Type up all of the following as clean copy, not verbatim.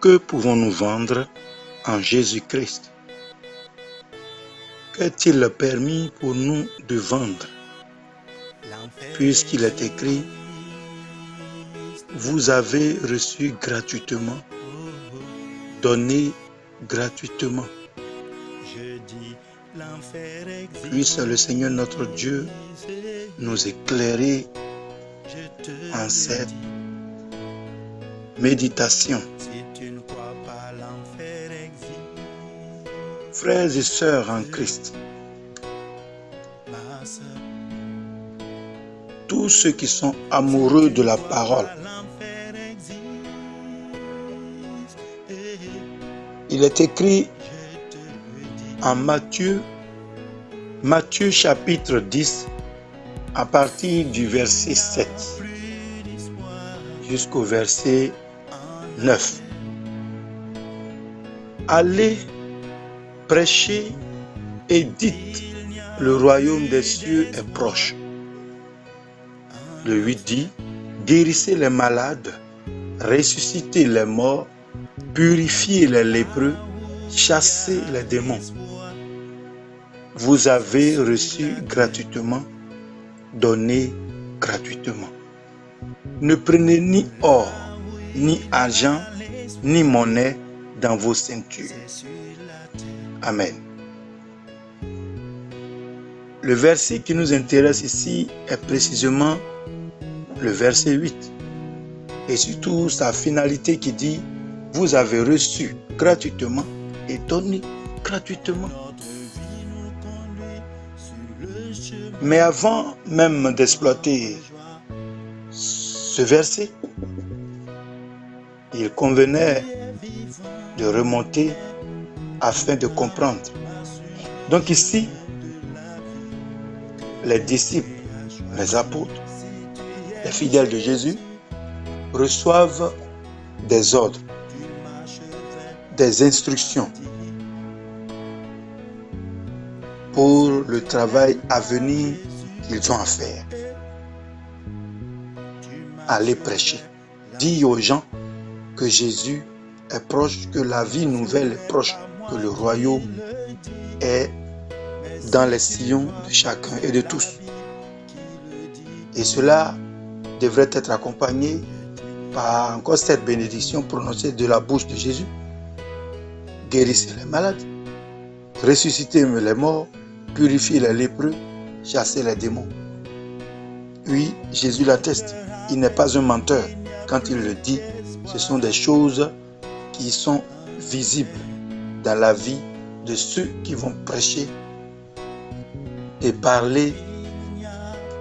Que pouvons-nous vendre en Jésus-Christ? Qu'est-il permis pour nous de vendre? Puisqu'il est écrit, vous avez reçu gratuitement, donné gratuitement. Puisse le Seigneur notre Dieu nous éclairer en cette méditation. Frères et sœurs en Christ, tous ceux qui sont amoureux de la parole, il est écrit en Matthieu chapitre 10, à partir du verset 7 jusqu'au verset 9. Allez, prêchez et dites, le royaume des cieux est proche. Le 8 dit, guérissez les malades, ressuscitez les morts, purifiez les lépreux, chassez les démons. Vous avez reçu gratuitement, donnez gratuitement. Ne prenez ni or, ni argent, ni monnaie dans vos ceintures. Amen. Le verset qui nous intéresse ici est précisément le verset 8. Et surtout sa finalité qui dit, vous avez reçu gratuitement et donné gratuitement. Mais avant même d'exploiter ce verset, il convenait de remonter afin de comprendre. Donc ici, les disciples, les apôtres, les fidèles de Jésus reçoivent des ordres, des instructions pour le travail à venir qu'ils ont à faire. Allez prêcher. Dis aux gens que Jésus est proche, que la vie nouvelle est proche, que le royaume est dans les sillons de chacun et de tous. Et cela devrait être accompagné par encore cette bénédiction prononcée de la bouche de Jésus. Guérissez les malades, ressuscitez les morts, purifiez les lépreux, chassez les démons. Oui, Jésus l'atteste. Il n'est pas un menteur. Quand il le dit, ce sont des choses qui sont visibles dans la vie de ceux qui vont prêcher et parler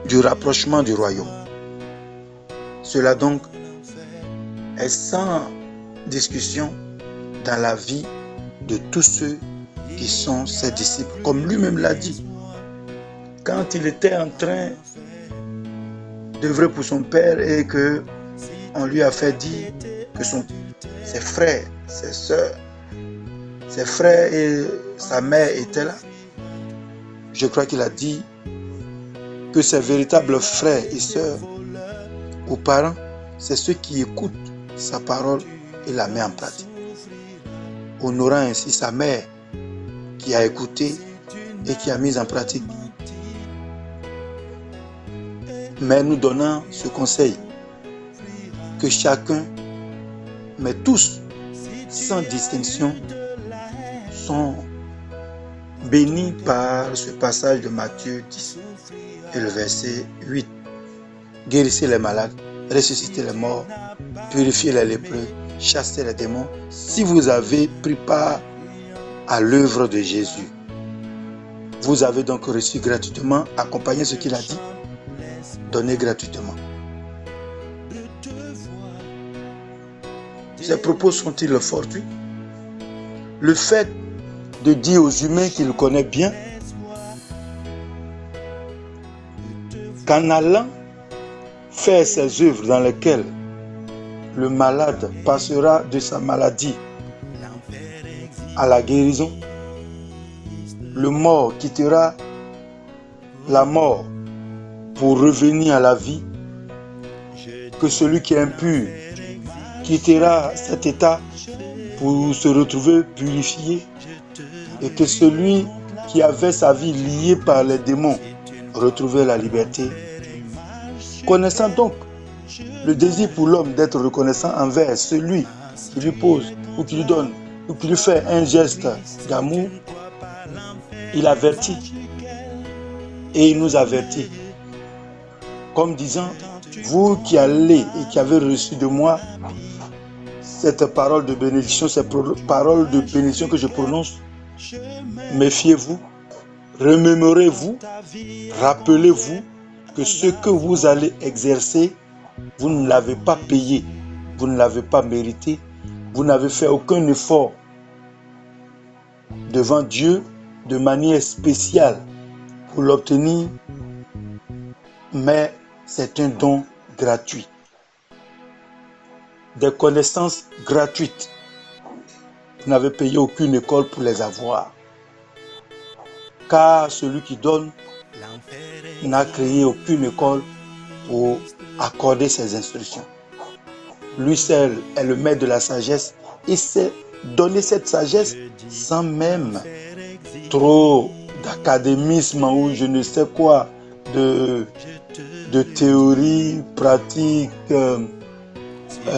du rapprochement du royaume. Cela donc est sans discussion dans la vie de tous ceux qui sont ses disciples, comme lui-même l'a dit. Quand il était en train d'œuvrer pour son père et que on lui a fait dire que ses frères, ses sœurs, ses frères et sa mère étaient là, je crois qu'il a dit que ses véritables frères et sœurs ou parents, c'est ceux qui écoutent sa parole et la mettent en pratique. Honorant ainsi sa mère qui a écouté et qui a mis en pratique. Mais nous donnant ce conseil que chacun, mais tous, sans distinction, sont bénis par ce passage de Matthieu 10 et le verset 8. Guérissez les malades, ressuscitez les morts, purifiez les lépreux, chassez les démons. Si vous avez pris part à l'œuvre de Jésus, vous avez donc reçu gratuitement, accompagné ce qu'il a dit, donné gratuitement. Ces propos sont-ils fortuits? Le fait de dire aux humains qu'il connaît bien qu'en allant faire ses œuvres dans lesquelles le malade passera de sa maladie à la guérison, le mort quittera la mort pour revenir à la vie, que celui qui est impur quittera cet état pour se retrouver purifié et que celui qui avait sa vie liée par les démons retrouvait la liberté. Connaissant donc le désir pour l'homme d'être reconnaissant envers celui qui lui pose ou qui lui donne ou qui lui fait un geste d'amour, il avertit et il nous avertit comme disant: vous qui allez et qui avez reçu de moi cette parole de bénédiction, cette parole de bénédiction que je prononce, méfiez-vous, remémorez-vous, rappelez-vous que ce que vous allez exercer, vous ne l'avez pas payé, vous ne l'avez pas mérité, vous n'avez fait aucun effort devant Dieu de manière spéciale pour l'obtenir, mais c'est un don gratuit. Des connaissances gratuites. Vous n'avez payé aucune école pour les avoir. Car celui qui donne n'a créé aucune école pour accorder ses instructions. Lui seul est le maître de la sagesse et sait donner cette sagesse sans même trop d'académisme ou je ne sais quoi, de théorie pratique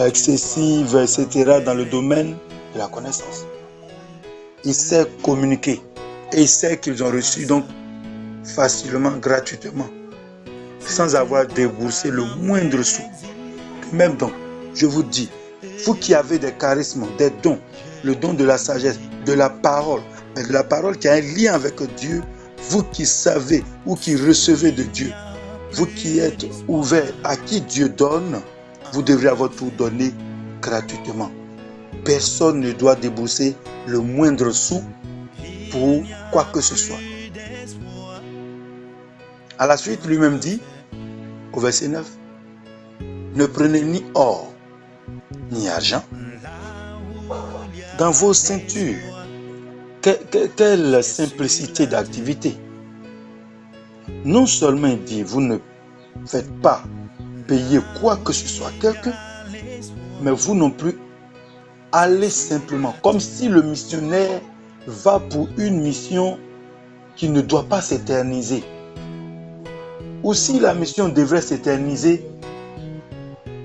excessive, etc. dans le domaine de la connaissance. Il sait communiquer et il sait qu'ils ont reçu donc facilement, gratuitement, sans avoir déboursé le moindre sou. Même donc, je vous dis, vous qui avez des charismes, des dons, le don de la sagesse, de la parole, mais de la parole qui a un lien avec Dieu, vous qui savez ou qui recevez de Dieu, vous qui êtes ouverts à qui Dieu donne, vous devrez à votre tour donner gratuitement. Personne ne doit débourser le moindre sou pour quoi que ce soit. À la suite, lui-même dit, au verset 9, ne prenez ni or, ni argent dans vos ceintures. Quelle simplicité d'activité. Non seulement il dit, vous ne faites pas payer quoi que ce soit quelqu'un, mais vous non plus allez simplement, comme si le missionnaire va pour une mission qui ne doit pas s'éterniser. Ou si la mission devrait s'éterniser,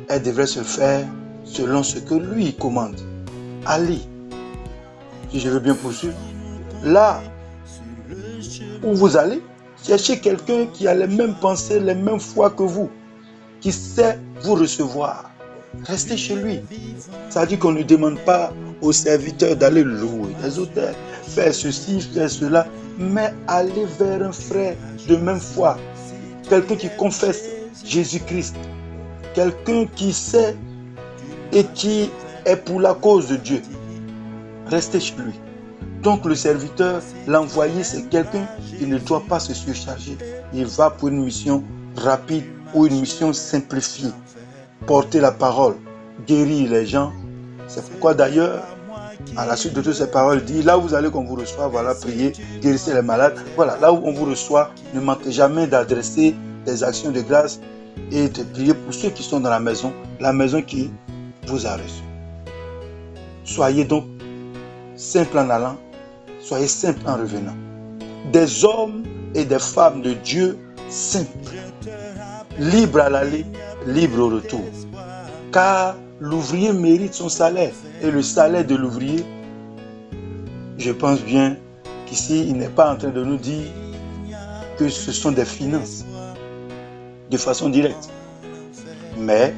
elle devrait se faire selon ce que lui commande. Allez, si je veux bien poursuivre, là où vous allez, cherchez quelqu'un qui a les mêmes pensées, les mêmes foi que vous, qui sait vous recevoir. Restez chez lui. Ça dit qu'on ne demande pas aux serviteurs d'aller louer des autels, faire ceci, faire cela, mais aller vers un frère de même foi, quelqu'un qui confesse Jésus-Christ, quelqu'un qui sait et qui est pour la cause de Dieu. Restez chez lui. Donc le serviteur, l'envoyé, c'est quelqu'un qui ne doit pas se surcharger. Il va pour une mission rapide ou une mission simplifiée. Porter la parole, guérir les gens. C'est pourquoi d'ailleurs, à la suite de toutes ces paroles, il dit, là où vous allez qu'on vous reçoit, voilà, priez, guérissez les malades. Voilà, là où on vous reçoit, ne manquez jamais d'adresser des actions de grâce et de prier pour ceux qui sont dans la maison qui vous a reçu. Soyez donc simples en allant, soyez simples en revenant. Des hommes et des femmes de Dieu simples, libres à l'aller, libres au retour. Car l'ouvrier mérite son salaire et le salaire de l'ouvrier, je pense bien qu'ici, il n'est pas en train de nous dire que ce sont des finances de façon directe. Mais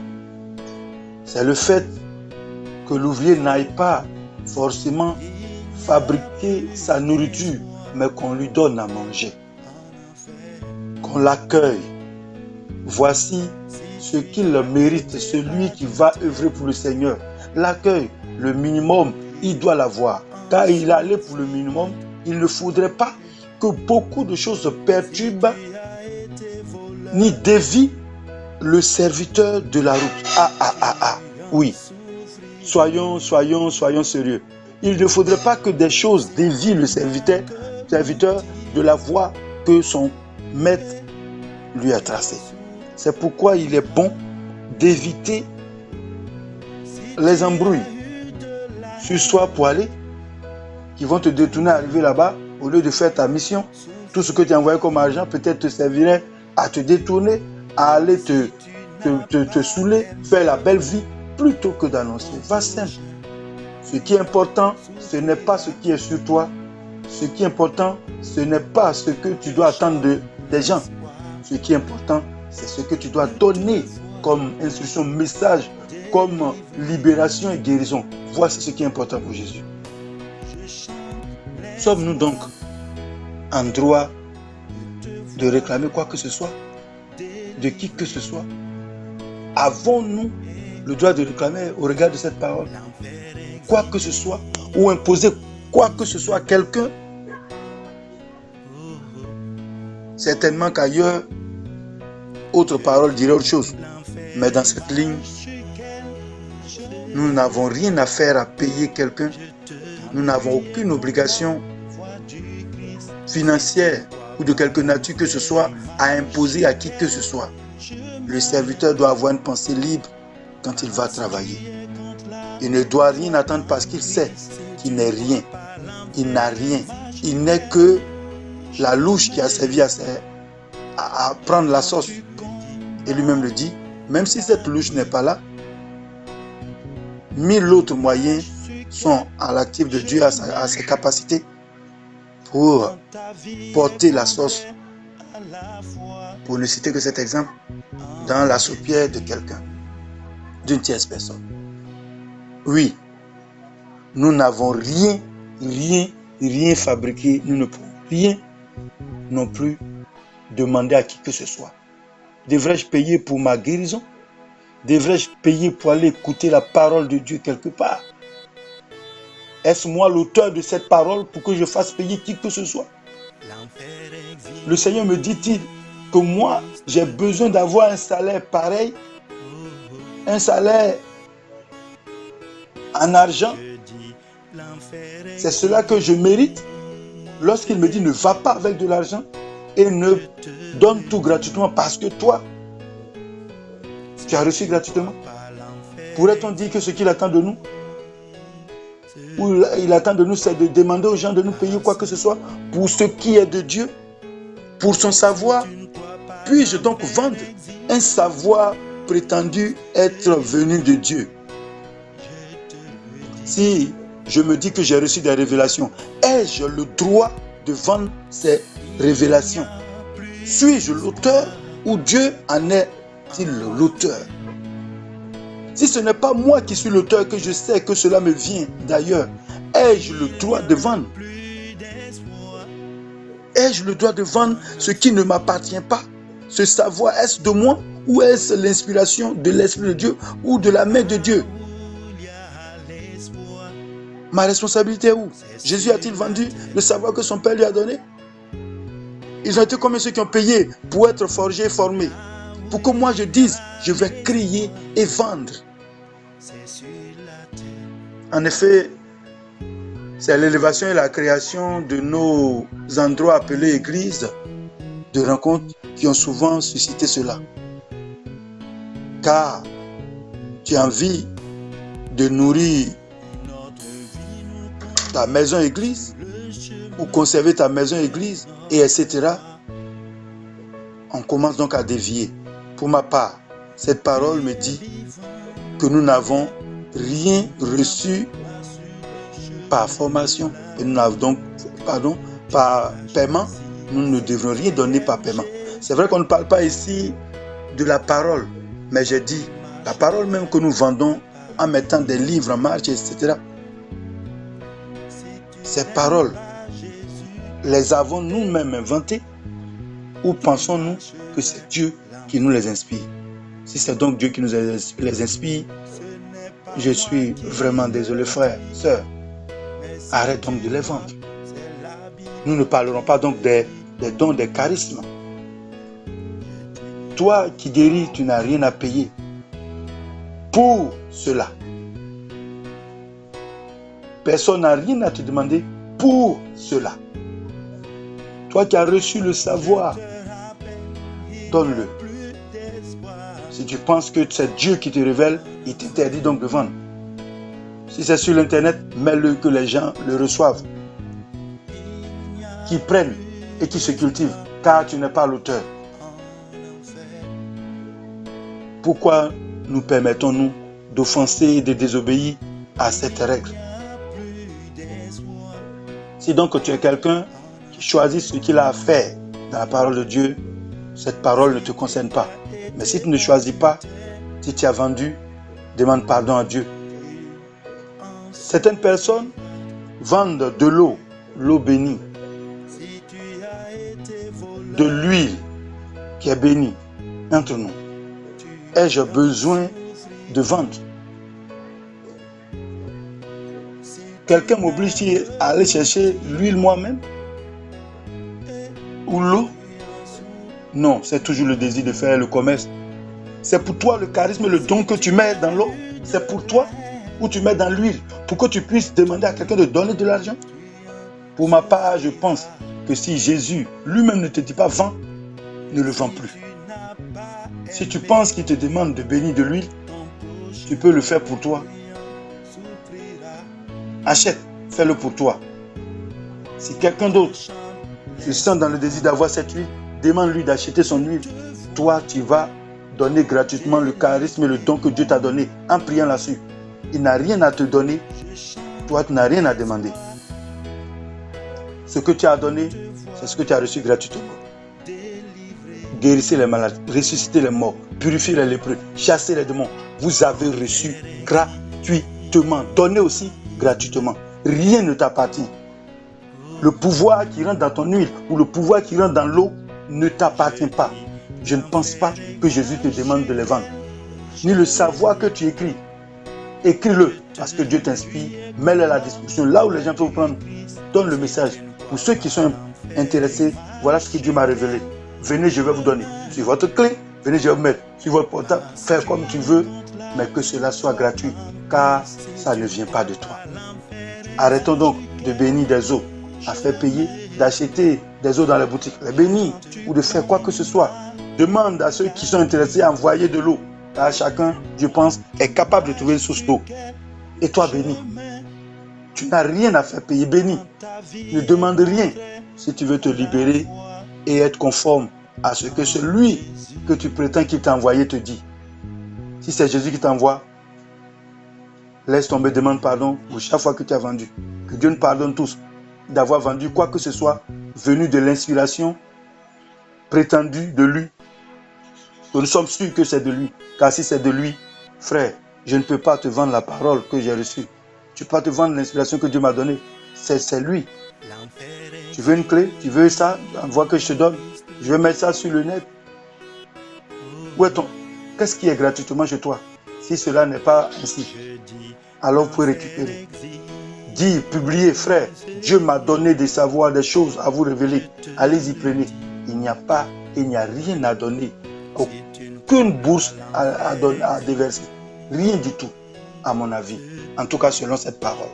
c'est le fait que l'ouvrier n'aille pas forcément fabriquer sa nourriture, mais qu'on lui donne à manger, qu'on l'accueille. Voici ce qu'il mérite, celui qui va œuvrer pour le Seigneur. L'accueil, le minimum, il doit l'avoir. Car il allait pour le minimum, il ne faudrait pas que beaucoup de choses perturbent ni dévient le serviteur de la route. Oui, soyons sérieux. Il ne faudrait pas que des choses dévient le serviteur de la voie que son maître lui a tracée. C'est pourquoi il est bon d'éviter les embrouilles. sur soi pour aller, qui vont te détourner à arriver là-bas, au lieu de faire ta mission. Tout ce que tu as envoyé comme argent peut-être te servirait à te détourner, à aller te saouler, faire la belle vie, plutôt que d'annoncer. Va simple. Ce qui est important, ce n'est pas ce qui est sur toi. Ce qui est important, ce n'est pas ce que tu dois attendre des gens. Ce qui est important, c'est ce que tu dois donner comme instruction, message, comme libération et guérison. Voici ce qui est important pour Jésus. Sommes-nous donc en droit de réclamer quoi que ce soit, de qui que ce soit? Avons-nous le droit de réclamer au regard de cette parole quoi que ce soit, ou imposer quoi que ce soit à quelqu'un? Certainement qu'ailleurs, autre parole dirait autre chose. Mais dans cette ligne, nous n'avons rien à faire à payer quelqu'un. Nous n'avons aucune obligation financière ou de quelque nature que ce soit à imposer à qui que ce soit. Le serviteur doit avoir une pensée libre quand il va travailler. Il ne doit rien attendre parce qu'il sait qu'il n'est rien. Il n'a rien. Il n'est que la louche qui a servi à prendre la sauce. Et lui-même le dit, même si cette louche n'est pas là, 1000 autres moyens sont à l'actif de Dieu, à ses capacités pour porter la sauce, pour ne citer que cet exemple, dans la soupière de quelqu'un, d'une tierce personne. Oui, nous n'avons rien fabriqué, nous ne pouvons rien non plus demander à qui que ce soit. Devrais-je payer pour ma guérison? Devrais-je payer pour aller écouter la parole de Dieu quelque part? Est-ce moi l'auteur de cette parole pour que je fasse payer qui que ce soit? Le Seigneur me dit-il que moi, j'ai besoin d'avoir un salaire pareil, un salaire en argent? C'est cela que je mérite? Lorsqu'il me dit ne va pas avec de l'argent et ne donne tout gratuitement parce que toi, tu as reçu gratuitement. Pourrait-on dire que ce qu'il attend de nous, ou il attend de nous, c'est de demander aux gens de nous payer quoi que ce soit pour ce qui est de Dieu, pour son savoir? Puis-je donc vendre un savoir prétendu être venu de Dieu? Si je me dis que j'ai reçu des révélations, ai-je le droit de vendre ces révélations? Suis-je l'auteur ou Dieu en est-il l'auteur? Si ce n'est pas moi qui suis l'auteur, que je sais que cela me vient d'ailleurs, ai-je le droit de vendre? Ai-je le droit de vendre ce qui ne m'appartient pas? Ce savoir, est-ce de moi ou est-ce l'inspiration de l'Esprit de Dieu ou de la main de Dieu? Ma responsabilité est où? Jésus a-t-il vendu le savoir que son Père lui a donné? Ils ont été combien ceux qui ont payé pour être forgés et formés? Pour que moi je dise, je vais crier et vendre. En effet, c'est l'élévation et la création de nos endroits appelés églises de rencontres qui ont souvent suscité cela. Car tu as envie de nourrir ta maison église ou conserver ta maison église et etc. On commence donc à dévier. Pour ma part, cette parole me dit que nous n'avons rien reçu par formation et nous n'avons donc, par paiement, nous ne devrons rien donner par paiement. C'est vrai qu'on ne parle pas ici de la parole, mais j'ai dit la parole même que nous vendons en mettant des livres en marche, etc. Ces paroles, les avons nous-mêmes inventées ou pensons-nous que c'est Dieu qui nous les inspire? Si c'est donc Dieu qui nous les inspire, je suis vraiment désolé, frère, sœur. Arrête donc de les vendre. Nous ne parlerons pas donc des dons, des charismes. Toi qui guéris, tu n'as rien à payer pour cela. Personne n'a rien à te demander pour cela. Toi qui as reçu le savoir, donne-le. Si tu penses que c'est Dieu qui te révèle, il t'interdit donc de vendre. Si c'est sur l'internet, mets-le que les gens le reçoivent, qui prennent et qui se cultivent, car tu n'es pas l'auteur. Pourquoi nous permettons-nous d'offenser et de désobéir à cette règle? Si donc tu es quelqu'un qui choisit ce qu'il a à faire dans la parole de Dieu, cette parole ne te concerne pas. Mais si tu ne choisis pas, si tu as vendu, demande pardon à Dieu. Certaines personnes vendent de l'eau bénie, de l'huile qui est bénie entre nous. Ai-je besoin de vendre? Quelqu'un m'oblige à aller chercher l'huile moi-même? Ou l'eau? Non, c'est toujours le désir de faire le commerce. C'est pour toi le charisme, le don que tu mets dans l'eau? C'est pour toi? Ou tu mets dans l'huile pour que tu puisses demander à quelqu'un de donner de l'argent? Pour ma part, je pense que si Jésus lui-même ne te dit pas vends, ne le vends plus. Si tu penses qu'il te demande de bénir de l'huile, tu peux le faire pour toi. Achète, fais-le pour toi. Si quelqu'un d'autre se sent dans le désir d'avoir cette huile, demande-lui d'acheter son huile. Toi, tu vas donner gratuitement le charisme et le don que Dieu t'a donné en priant là-dessus. Il n'a rien à te donner. Toi, tu n'as rien à demander. Ce que tu as donné, c'est ce que tu as reçu gratuitement. Guérissez les malades, ressuscitez les morts, purifiez les lépreux, chassez les démons. Vous avez reçu gratuitement. Donnez aussi gratuitement. Rien ne t'appartient. Le pouvoir qui rentre dans ton huile ou le pouvoir qui rentre dans l'eau ne t'appartient pas. Je ne pense pas que Jésus te demande de les vendre. Ni le savoir que tu écris. Écris-le parce que Dieu t'inspire. Mets-le à la disposition. Là où les gens peuvent prendre, donne le message. Pour ceux qui sont intéressés, voilà ce que Dieu m'a révélé. Venez, je vais vous donner. Sur votre clé, venez, je vais vous mettre sur votre portable. Fais comme tu veux, mais que cela soit gratuit, car ça ne vient pas de toi. Arrêtons donc de bénir des eaux, à faire payer, d'acheter des eaux dans les boutiques, les bénir ou de faire quoi que ce soit. Demande à ceux qui sont intéressés à envoyer de l'eau, car chacun, je pense, est capable de trouver une source d'eau. Et toi, bénis. Tu n'as rien à faire payer, bénis. Ne demande rien si tu veux te libérer et être conforme à ce que celui que tu prétends qu'il t'a envoyé te dit. Si c'est Jésus qui t'envoie, laisse tomber, demande pardon pour chaque fois que tu as vendu. Que Dieu nous pardonne tous d'avoir vendu quoi que ce soit venu de l'inspiration prétendue de lui. Nous sommes sûrs que c'est de lui. Car si c'est de lui, frère, je ne peux pas te vendre la parole que j'ai reçue. Je ne peux pas te vendre l'inspiration que Dieu m'a donnée. C'est lui. Tu veux une clé? Tu veux ça? Envoie que je te donne. Je vais mettre ça sur le net. Où est ton? Qu'est-ce qui est gratuitement chez toi? Si cela n'est pas ainsi, alors vous pouvez récupérer. Dis, publiez, frère, Dieu m'a donné des savoirs, des choses à vous révéler. Allez-y, prenez. Il n'y a rien à donner. Aucune bourse à déverser. Rien du tout, à mon avis. En tout cas, selon cette parole.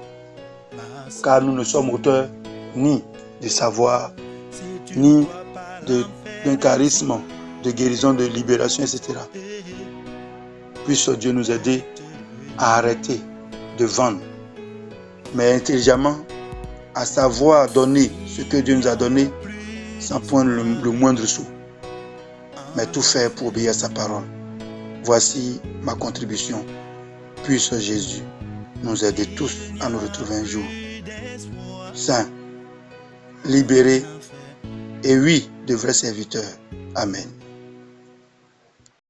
Car nous ne sommes auteurs ni de savoir, ni d'un charisme, de guérison, de libération, etc. Puisse Dieu nous aider à arrêter de vendre, mais intelligemment, à savoir donner ce que Dieu nous a donné sans prendre le moindre sou, mais tout faire pour obéir à sa parole. Voici ma contribution. Puisse Jésus nous aider tous à nous retrouver un jour saints, libérés et oui, de vrais serviteurs. Amen.